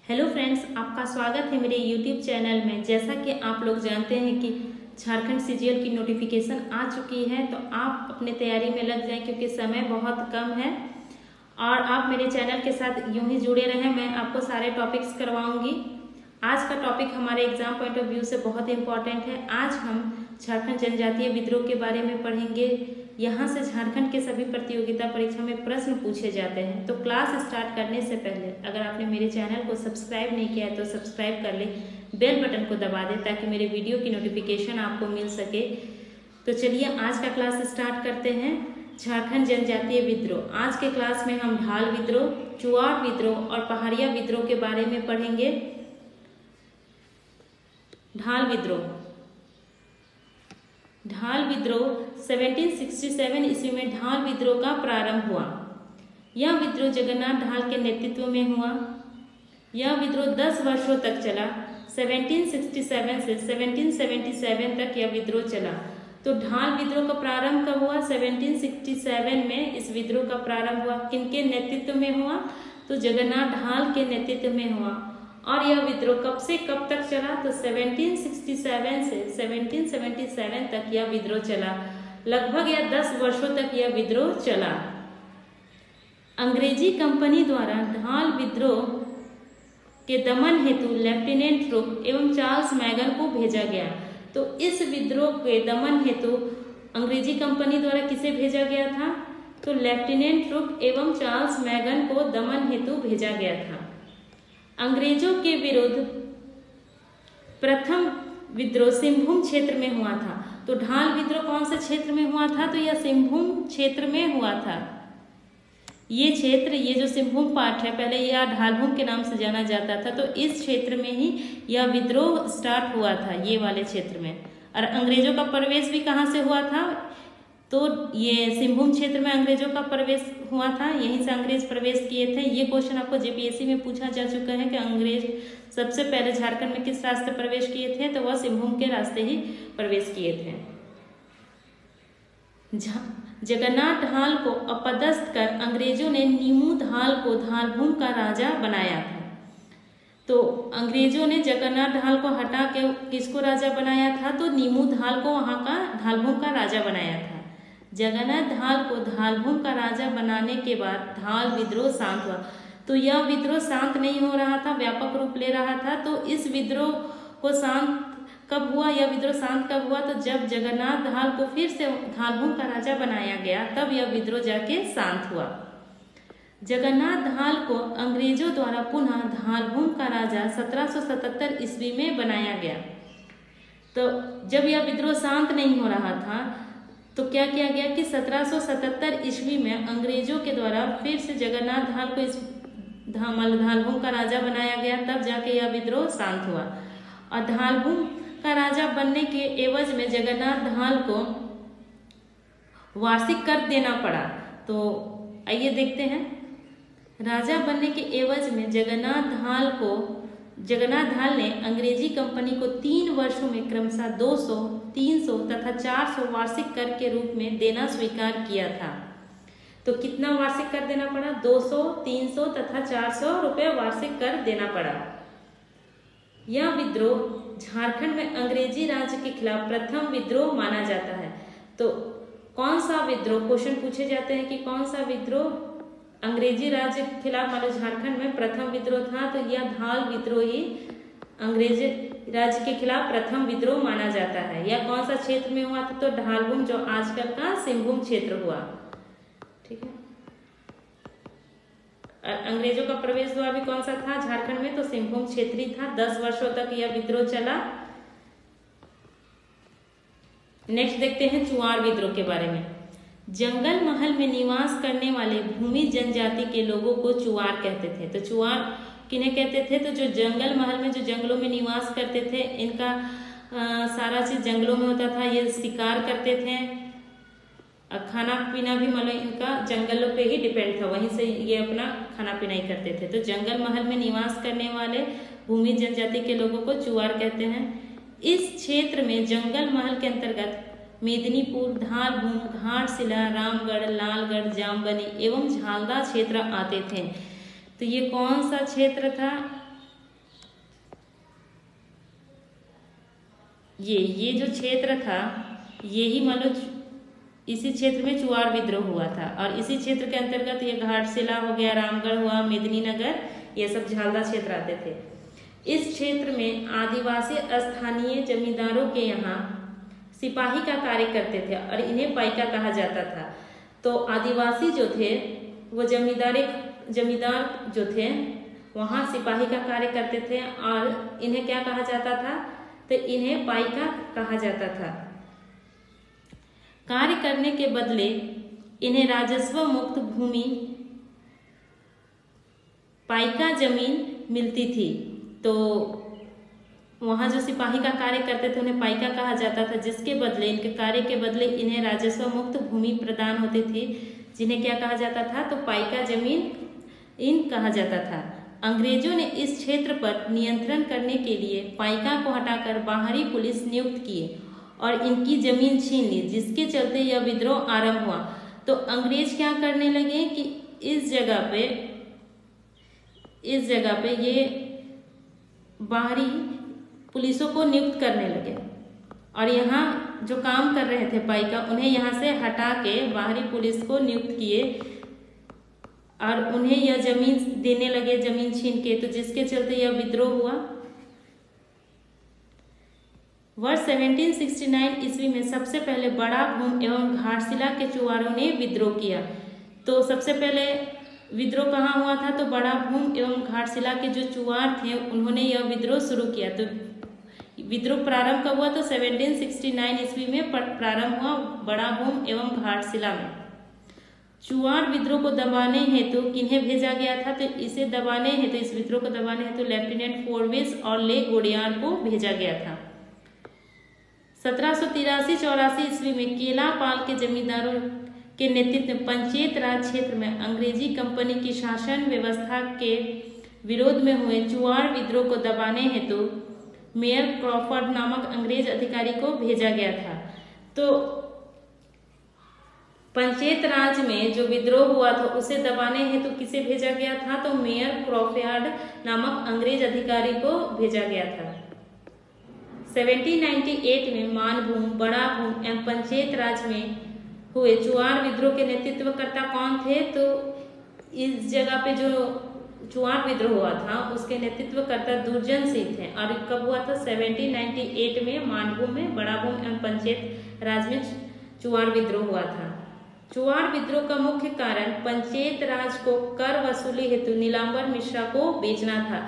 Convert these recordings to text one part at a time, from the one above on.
Hello friends, आपका स्वागत है मेरे यूट्यूब चैनल में। जैसा कि आप लोग जानते हैं कि झारखंड सीजीएल की नोटिफिकेशन आ चुकी है, तो आप अपने तैयारी में लग जाएं क्योंकि समय बहुत कम है और आप मेरे चैनल के साथ यूं ही जुड़े रहें। मैं आपको सारे टॉपिक्स करवाऊंगी। आज का टॉपिक हमारे एग्जाम पॉइंट ऑफ व्यू से बहुत इंपॉर्टेंट है। आज हम झारखंड जनजातीय विद्रोह के बारे में पढ़ेंगे। यहाँ से झारखंड के सभी प्रतियोगिता परीक्षा में प्रश्न पूछे जाते हैं। तो क्लास स्टार्ट करने से पहले अगर आपने मेरे चैनल को सब्सक्राइब नहीं किया है तो सब्सक्राइब कर ले, बेल बटन को दबा दें ताकि मेरे वीडियो की नोटिफिकेशन आपको मिल सके। तो चलिए आज का क्लास स्टार्ट करते हैं। झारखंड जनजातीय विद्रोह। आज के क्लास में हम ढाल विद्रोह, चुआड़ विद्रोह और पहाड़िया विद्रोह के बारे में पढ़ेंगे। ढाल विद्रोह। ढाल विद्रोह 1767 ईस्वी में ढाल विद्रोह का प्रारंभ हुआ। यह विद्रोह जगन्नाथ ढाल के नेतृत्व में हुआ। यह विद्रोह 10 वर्षों तक चला। 1767 से 1777 तक यह विद्रोह चला। तो ढाल विद्रोह का प्रारंभ कब हुआ? 1767 में इस विद्रोह का प्रारंभ हुआ। किनके नेतृत्व में हुआ? तो जगन्नाथ ढाल के नेतृत्व में हुआ। और यह विद्रोह कब से कब तक चला? तो 1767 से 1777 तक यह विद्रोह चला। लगभग यह 10 वर्षों तक यह विद्रोह चला। अंग्रेजी कंपनी द्वारा ढाल विद्रोह के दमन हेतु लेफ्टिनेंट रुक एवं चार्ल्स मैगन को भेजा गया। तो इस विद्रोह के दमन हेतु अंग्रेजी कंपनी द्वारा किसे भेजा गया था? तो लेफ्टिनेंट रुक एवं चार्ल्स मैगन को दमन हेतु भेजा गया था। अंग्रेजों के विरुद्ध प्रथम विद्रोह सिंहभूम क्षेत्र में हुआ था। तो ढाल विद्रोह कौन से क्षेत्र में हुआ था? तो यह सिंहभूम क्षेत्र में हुआ था। ये क्षेत्र, ये जो सिंहभूम पार्ट है, पहले यह ढालभूम के नाम से जाना जाता था। तो इस क्षेत्र में ही यह विद्रोह स्टार्ट हुआ था, ये वाले क्षेत्र में। और अंग्रेजों का प्रवेश भी कहाँ से हुआ था? तो ये सिंहभूम क्षेत्र में अंग्रेजों का प्रवेश हुआ था। यहीं से अंग्रेज प्रवेश किए थे। ये क्वेश्चन आपको जेपीएससी में पूछा जा चुका है कि अंग्रेज सबसे पहले झारखंड में किस रास्ते प्रवेश किए थे? तो वह सिंहभूम के रास्ते ही प्रवेश किए थे। जगन्नाथ ढाल को अपदस्थ कर अंग्रेजों ने नीमू ढाल को ढालभूम का राजा बनाया था। तो अंग्रेजों ने जगन्नाथ ढाल को हटा के किसको राजा बनाया था? तो नीमू ढाल को वहां का ढालभूम का राजा बनाया था। जगन्नाथ ढाल को ढालभूम का राजा बनाने के बाद ढाल विद्रोह शांत हुआ। तो यह विद्रोह शांत नहीं हो रहा था, व्यापक रूप ले रहा था। तो इस विद्रोह को शांत कब हुआ? यह विद्रोह शांत कब हुआ? तो जब जगन्नाथ ढाल को फिर से ढालभूम का राजा बनाया गया, तब यह विद्रोह जाके शांत हुआ। जगन्नाथ ढाल को अंग्रेजों द्वारा पुनः ढालभूम का राजा 1777 ईस्वी में बनाया गया। तो जब यह विद्रोह शांत नहीं हो रहा था तो क्या किया गया कि 1777 ईस्वी में अंग्रेजों के द्वारा फिर से जगन्नाथ ढाल को इस ढालभूम का राजा बनाया गया। तब जाके यह विद्रोह शांत हुआ। और ढालभूम का राजा बनने के एवज में जगन्नाथ ढाल को वार्षिक कर देना पड़ा। तो आइए देखते हैं। राजा बनने के एवज में जगन्नाथ ढाल ने अंग्रेजी कंपनी को 3 वर्षों में क्रमशः 200, 300 तथा 400 वार्षिक कर के रूप में देना स्वीकार किया था। तो कितना वार्षिक कर देना पड़ा? 200, 300 तथा 400 रुपये वार्षिक कर देना पड़ा। यह विद्रोह झारखंड में अंग्रेजी राज्य के खिलाफ प्रथम विद्रोह माना जाता है। तो कौन सा विद्रोह? क्वेश्चन पूछे जाते हैं कि कौन सा विद्रोह अंग्रेजी राज्य के खिलाफ मानो झारखंड में प्रथम विद्रोह था? तो यह ढाल विद्रोह ही अंग्रेजी राज्य के खिलाफ प्रथम विद्रोह माना जाता है। यह कौन सा क्षेत्र में हुआ था? तो ढालभूम, जो आजकल का सिंहभूम क्षेत्र हुआ। ठीक है। अंग्रेजों का प्रवेश द्वार भी कौन सा था झारखंड में? तो सिंहभूम क्षेत्र ही था। 10 वर्षों तक यह विद्रोह चला। नेक्स्ट देखते हैं चुआड़ विद्रोह के बारे में। जंगल महल में निवास करने वाले भूमि जनजाति के लोगों को चुआड़ कहते थे। तो चुआड़ किन्हें कहते थे? तो जो जंगल महल में, जो जंगलों में निवास करते थे, इनका सारा चीज जंगलों में होता था। ये शिकार करते थे, खाना पीना भी मतलब इनका जंगलों पे ही डिपेंड था, वहीं से ये अपना खाना पीना ही करते थे। तो जंगल महल में निवास करने वाले भूमि जनजाति के लोगों को चुआड़ कहते हैं। इस क्षेत्र में जंगल महल के अंतर्गत मेदिनीपुर, ढालभूम, घाटशिला, रामगढ़, लालगढ़, जामबनी एवं झालदा क्षेत्र आते थे। तो ये कौन सा क्षेत्र था? ये जो क्षेत्र था, ये ही मान लो इसी क्षेत्र में चुआड़ विद्रोह हुआ था। और इसी क्षेत्र के अंतर्गत ये घाटशिला हो गया, रामगढ़ हुआ, मेदिनीनगर, ये सब झालदा क्षेत्र आते थे। इस क्षेत्र में आदिवासी स्थानीय जमींदारों के यहाँ सिपाही का कार्य करते थे और इन्हें पाइका कहा जाता था। तो आदिवासी जो थे वो जमींदार जो थे वहाँ सिपाही का कार्य करते थे और इन्हें क्या कहा जाता था, तो इन्हें पाइका कहा जाता था। कार्य करने के बदले इन्हें राजस्व मुक्त भूमि पाइका जमीन मिलती थी। तो वहाँ जो सिपाही का कार्य करते थे उन्हें पाइका कहा जाता था, जिसके बदले इनके कार्य के बदले इन्हें राजस्व मुक्त भूमि प्रदान होती थी, जिन्हें क्या कहा जाता था, तो पाइका जमीन इन कहा जाता था। अंग्रेजों ने इस क्षेत्र पर नियंत्रण करने के लिए पाइका को हटाकर बाहरी पुलिस नियुक्त किए और इनकी जमीन छीन ली, जिसके चलते यह विद्रोह आरंभ हुआ। तो अंग्रेज क्या करने लगे कि इस जगह पे ये बाहरी पुलिसों को नियुक्त करने लगे और यहाँ जो काम कर रहे थे पाइका, उन्हें यहाँ से हटा के बाहरी पुलिस को नियुक्त किए और उन्हें यह जमीन देने लगे, जमीन छीन के, तो जिसके चलते यह विद्रोह हुआ। वर्ष 1769 ईस्वी में सबसे पहले बड़ा भूम एवं घाटशिला के चुवारों ने विद्रोह किया। तो सबसे पहले विद्रोह कहाँ हुआ था, तो बड़ा भूम एवं घाटशिला के जो चुवार थे उन्होंने यह विद्रोह शुरू किया। तो विद्रोह प्रारंभ कब हुआ, तो 1769 ईस्वी में प्रारंभ हुआ बड़ा भूम एवं घाटशिला में। चुवाड़ विद्रोह को दबाने हेतु किन्हें भेजा गया था, तो इसे दबाने हेतु, इस विद्रोह को दबाने हेतु लेफ्टिनेंट फोर्वेस और ले गोडियार को भेजा गया था। 1783-84 ईस्वी में केलापाल के जमींदारों के नेतृत्व में पंचायत राज क्षेत्र में अंग्रेजी कंपनी की शासन व्यवस्था के विरोध में हुए चुवाड़ विद्रोह को दबाने हेतु मेयर क्रॉफर्ड नामक अंग्रेज अधिकारी को भेजा गया था। तो पंचायत राज में जो विद्रोह हुआ था उसे दबाने हेतु किसे भेजा गया था, तो मेयर क्रॉफर्ड नामक अंग्रेज अधिकारी को भेजा गया था। 1798 में मानभूम, बड़ा भूम एवं पंचायत राज में हुए चुवाड़ विद्रोह के नेतृत्वकर्ता कौन थे, तो इस जगह पे जो चुवाड़ विद्रोह हुआ था उसके नेतृत्वकर्ता दुर्जन सिंह थे। और कब हुआ था, 1798 में मानभूम में, बड़ा भूम एवं पंचायत राज में चुवाड़ विद्रोह हुआ था। चुवाड़ विद्रोह का मुख्य कारण पंचायत राज को कर वसूली हेतु नीलांबर मिश्रा को बेचना था।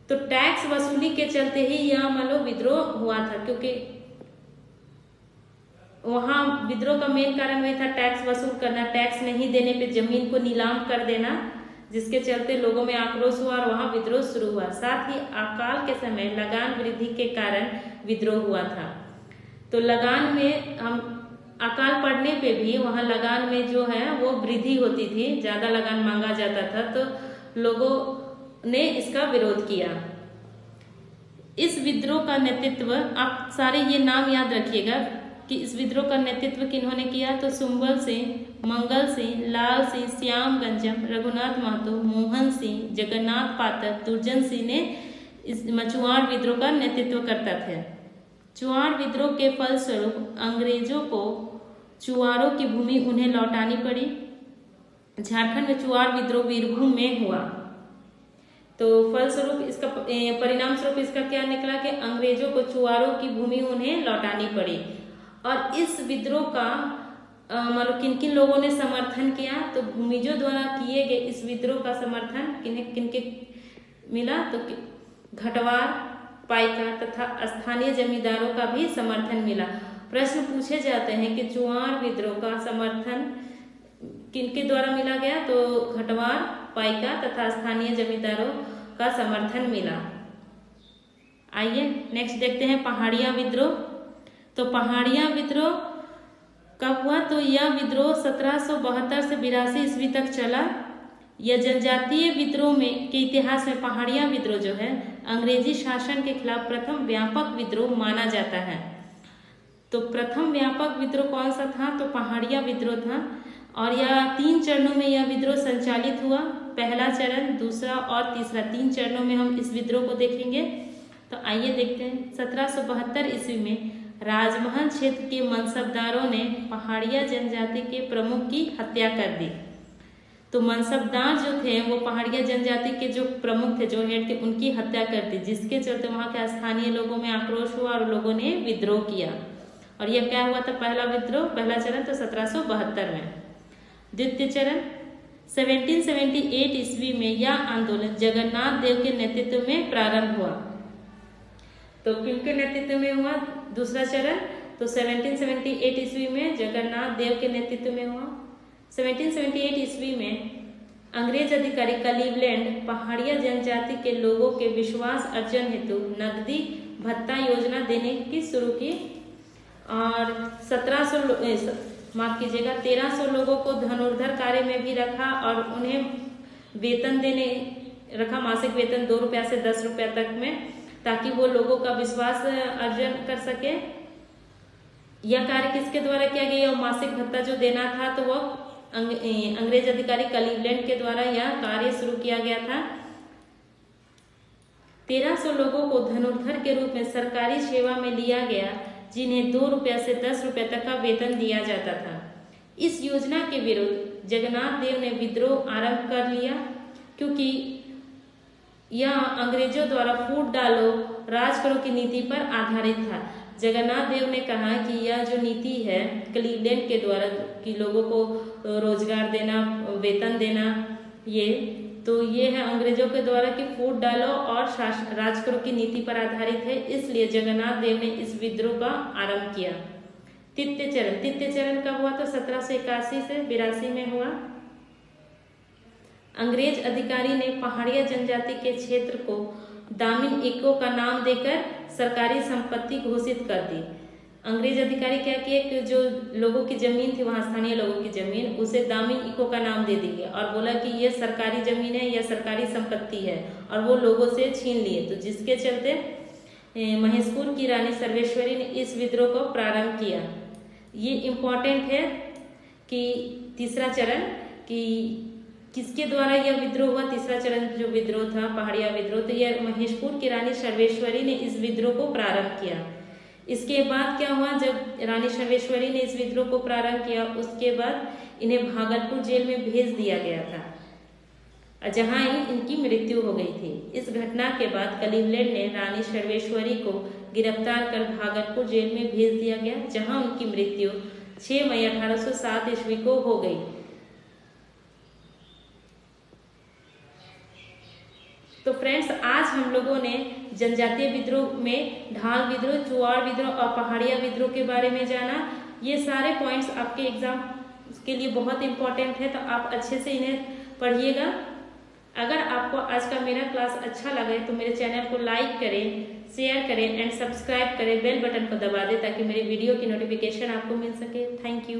तो टैक्स वसूली के चलते ही यह मतलब विद्रोह हुआ था, क्योंकि वहां विद्रोह का मेन कारण वही था, टैक्स वसूल करना, टैक्स नहीं देने पे जमीन को नीलाम कर देना, जिसके चलते लोगों में आक्रोश हुआ और वहां विद्रोह शुरू हुआ। साथ ही अकाल के समय लगान वृद्धि के कारण विद्रोह हुआ था। तो लगान में हम अकाल पड़ने पे भी वहां लगान में जो है वो वृद्धि होती थी, ज्यादा लगान मांगा जाता था, तो लोगों ने इसका विरोध किया। इस विद्रोह का नेतृत्व, आप सारे ये नाम याद रखिएगा कि इस विद्रोह का नेतृत्व किन्होंने किया, तो सुंबल सिंह, मंगल सिंह, लाल सिंह, श्याम गंजम, रघुनाथ महतो, मोहन सिंह, जगन्नाथ पातर, दुर्जन सिंह ने इस चुवाड़ विद्रोह का नेतृत्व करता थे। चुवाड़ विद्रोह के फलस्वरूप अंग्रेजों को चुवाड़ों की भूमि उन्हें लौटानी पड़ी। झारखंड में चुवाड़ विद्रोह वीरभूम में हुआ। तो फलस्वरूप इसका परिणाम स्वरूप इसका क्या निकला कि अंग्रेजों को चुवाड़ों की भूमि उन्हें लौटानी पड़ी। और इस विद्रोह का मतलब किन किन लोगों ने समर्थन किया, तो भूमिजों द्वारा किए गए इस विद्रोह का समर्थन किनके मिला, तो घटवार, पाइका तथा स्थानीय जमींदारों का भी समर्थन मिला। प्रश्न पूछे जाते हैं कि चुवाड़ विद्रोह का समर्थन किनके द्वारा मिला गया, तो घटवार, पाइका तथा स्थानीय जमींदारों का समर्थन मिला। आइए नेक्स्ट देखते हैं पहाड़िया विद्रोह। तो पहाड़िया विद्रोह कब हुआ, तो यह विद्रोह 1772 से 82 ईस्वी तक चला। यह जनजातीय विद्रोह में के इतिहास में पहाड़िया विद्रोह जो है अंग्रेजी शासन के खिलाफ प्रथम व्यापक विद्रोह माना जाता है। तो प्रथम व्यापक विद्रोह कौन सा था, तो पहाड़िया विद्रोह था। और यह 3 चरणों में यह विद्रोह संचालित हुआ। पहला चरण, दूसरा और तीसरा, 3 चरणों में हम इस विद्रोह को देखेंगे। तो आइए देखते हैं। 1772 ईस्वी में राजमहल क्षेत्र के मनसबदारों ने पहाड़िया जनजाति के प्रमुख की हत्या कर दी। तो मनसबदार जो थे वो पहाड़िया जनजाति के जो प्रमुख थे, जो हेड थे, उनकी हत्या कर दी, जिसके चलते वहाँ के स्थानीय लोगों में आक्रोश हुआ और लोगों ने विद्रोह किया। और यह क्या हुआ था? पहला विद्रोह, पहला चरण तो 1772 में। द्वितीय चरण 1778 ईस्वी में यह आंदोलन जगन्नाथ देव के नेतृत्व में प्रारंभ हुआ। तो किनके नेतृत्व में हुआ दूसरा चरण? तो 1778 ईस्वी में जगन्नाथ देव के नेतृत्व में हुआ। 1778 ईस्वी में अंग्रेज अधिकारी क्लीवलैंड पहाड़िया जनजाति के लोगों के विश्वास अर्जन हेतु नकदी भत्ता योजना देने की शुरू की और 1300 लोगों को धनुर्धर कार्य में भी रखा और उन्हें वेतन देने रखा, मासिक वेतन 2 रुपया से 10 रुपया तक में, ताकि वो लोगों का विश्वास अर्जन कर सके। यह कार्य किसके द्वारा किया गया? और मासिक भत्ता जो देना था तो वह अंग्रेज अधिकारी क्लीवलैंड के द्वारा यह कार्य शुरू किया गया था। 1300 लोगों को धनुर्धर के रूप में सरकारी सेवा में लिया गया, जिन्हें 2 रुपया से 10 रुपया तक का वेतन दिया जाता था। इस योजना के विरुद्ध जगन्नाथ देव ने विद्रोह आरंभ कर लिया, क्योंकि यह अंग्रेजों द्वारा फूट डालो राज करो की नीति पर आधारित था। जगन्नाथ देव ने कहा कि यह जो नीति है क्लीवलैंड के द्वारा कि लोगों को रोजगार देना, वेतन देना, ये है अंग्रेजों के द्वारा कि फूट डालो और राज करो की नीति पर आधारित है। इसलिए जगन्नाथ देव ने इस विद्रोह का आरंभ किया। तृतीय चरण कब हुआ? तो 1781 से 82 में हुआ। अंग्रेज अधिकारी ने पहाड़िया जनजाति के क्षेत्र को दामिन इको का नाम देकर सरकारी संपत्ति घोषित कर दी। अंग्रेज अधिकारी क्या किए कि जो लोगों की जमीन थी, वहां स्थानीय लोगों की जमीन, उसे दामिन इको का नाम दे दिया और बोला कि ये सरकारी जमीन है, यह सरकारी संपत्ति है, और वो लोगों से छीन लिए। तो जिसके चलते महेशपुर की रानी सर्वेश्वरी ने इस विद्रोह को प्रारंभ किया। ये इम्पोर्टेंट है कि तीसरा चरण कि किसके द्वारा यह विद्रोह हुआ। तीसरा चरण जो विद्रोह था पहाड़िया विद्रोह, तो यह महेशपुर की रानी सर्वेश्वरी ने इस विद्रोह को प्रारंभ किया। इसके बाद क्या हुआ? जब रानी सर्वेश्वरी ने इस विद्रोह को प्रारंभ किया, उसके बाद इन्हें भागलपुर जेल में भेज दिया गया था, जहां इनकी मृत्यु हो गई थी। इस घटना के बाद क्लीवलैंड ने रानी सर्वेश्वरी को गिरफ्तार कर भागलपुर जेल में भेज दिया गया, जहां उनकी मृत्यु 6 मई 1807 ईस्वी को हो गई। तो फ्रेंड्स, आज हम लोगों ने जनजातीय विद्रोह में ढाल विद्रोह, चुआड़ विद्रोह और पहाड़िया विद्रोह के बारे में जाना। ये सारे पॉइंट्स आपके एग्जाम के लिए बहुत इंपॉर्टेंट है, तो आप अच्छे से इन्हें पढ़िएगा। अगर आपको आज का मेरा क्लास अच्छा लगे तो मेरे चैनल को लाइक करें, शेयर करें एंड सब्सक्राइब करें, बेल बटन को दबा दें ताकि मेरी वीडियो की नोटिफिकेशन आपको मिल सके। Thank you.